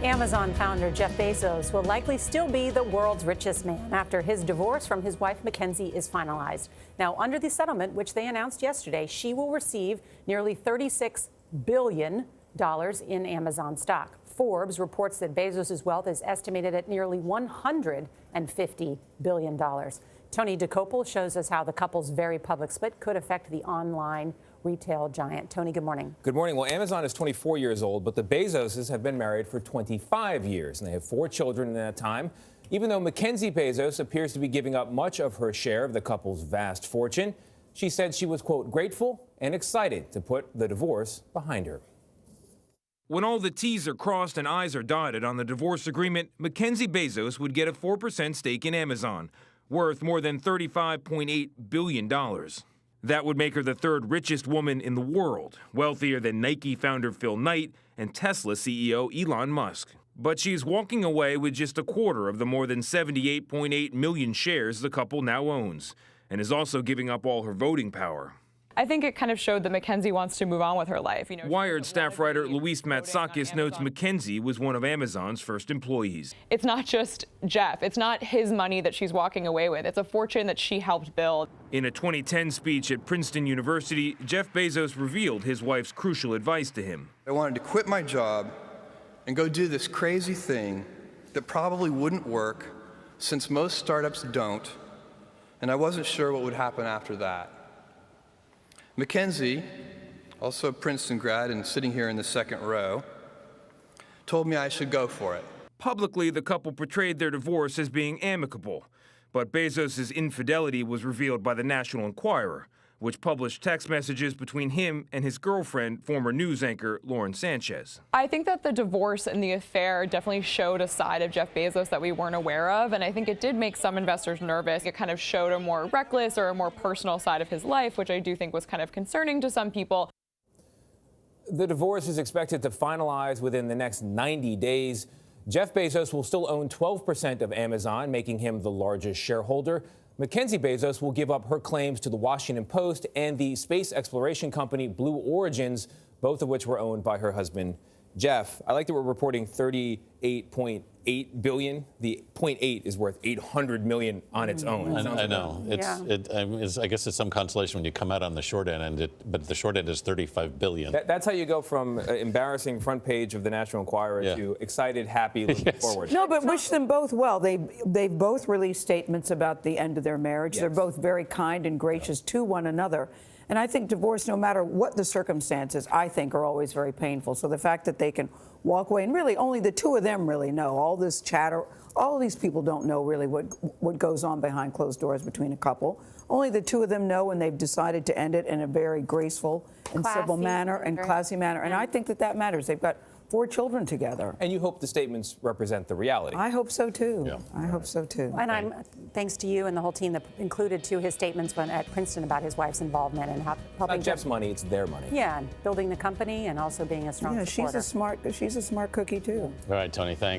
Amazon founder Jeff Bezos will likely still be the world's richest man after his divorce from his wife MacKenzie is finalized. Now, under the settlement, which they announced yesterday, she will receive nearly $36 billion in Amazon stock. Forbes reports that Bezos' wealth is estimated at nearly $150 billion. Tony DeCopel shows us how the couple's very public split could affect the online retail giant. Tony, good morning. Good morning. Well, Amazon is 24 years old, but the Bezoses have been married for 25 years, and they have 4 children in that time. Even though MacKenzie Bezos appears to be giving up much of her share of the couple's vast fortune, she said she was, quote, grateful and excited to put the divorce behind her. When all the T's are crossed and I's are dotted on the divorce agreement, MacKenzie Bezos would get a 4% stake in Amazon, worth more than $35.8 billion. That would make her the 3rd richest woman in the world, wealthier than Nike founder Phil Knight and Tesla CEO Elon Musk. But she's walking away with just a quarter of the more than 78.8 million shares the couple now owns, and is also giving up all her voting power. I think it kind of showed that MacKenzie wants to move on with her life. Wired staff writer Luis Matsakis notes MacKenzie was one of Amazon's first employees. It's not just Jeff. It's not his money that she's walking away with. It's a fortune that she helped build. In a 2010 speech at Princeton University, Jeff Bezos revealed his wife's crucial advice to him. I wanted to quit my job and go do this crazy thing that probably wouldn't work, since most startups don't, and I wasn't sure what would happen after that. MacKenzie, also a Princeton grad and sitting here in the second row, told me I should go for it. Publicly, the couple portrayed their divorce as being amicable, but Bezos' infidelity was revealed by the National Enquirer, which published text messages between him and his girlfriend, former news anchor Lauren Sanchez. I think that the divorce and the affair definitely showed a side of Jeff Bezos that we weren't aware of, and I think it did make some investors nervous. It kind of showed a more reckless or a more personal side of his life, which I do think was kind of concerning to some people. The divorce is expected to finalize within the next 90 days. Jeff Bezos will still own 12% of Amazon, making him the largest shareholder. MacKenzie Bezos will give up her claims to the Washington Post and the space exploration company Blue Origins, both of which were owned by her husband, Jeff. I like that we're reporting $38.8 billion. The 0.8 is worth $800 million on its own. I know. I guess it's some consolation when you come out on the short end, but the short end is $35 billion. That's how you go from embarrassing front page of the National Enquirer to excited, happy, looking forward. No, but wish them both well. They've both released statements about the end of their marriage. Yes. They're both very kind and gracious to one another. And I think divorce, no matter what the circumstances, I think are always very painful. So the fact that they can walk away, and really only the two of them really know. All this chatter, all of these people don't know really what goes on behind closed doors between a couple. Only the two of them know, and they've decided to end it in a very graceful and civil manner and classy manner. And I think that matters. They've got 4 children together. And you hope the statements represent the reality. I hope so too. Yeah. I hope so too. And thanks to you and the whole team that included his statements at Princeton about his wife's involvement and helping. Not Jeff's money, it's their money. Yeah, and building the company and also being a strong supporter. She's a smart cookie too. All right, Tony, thanks.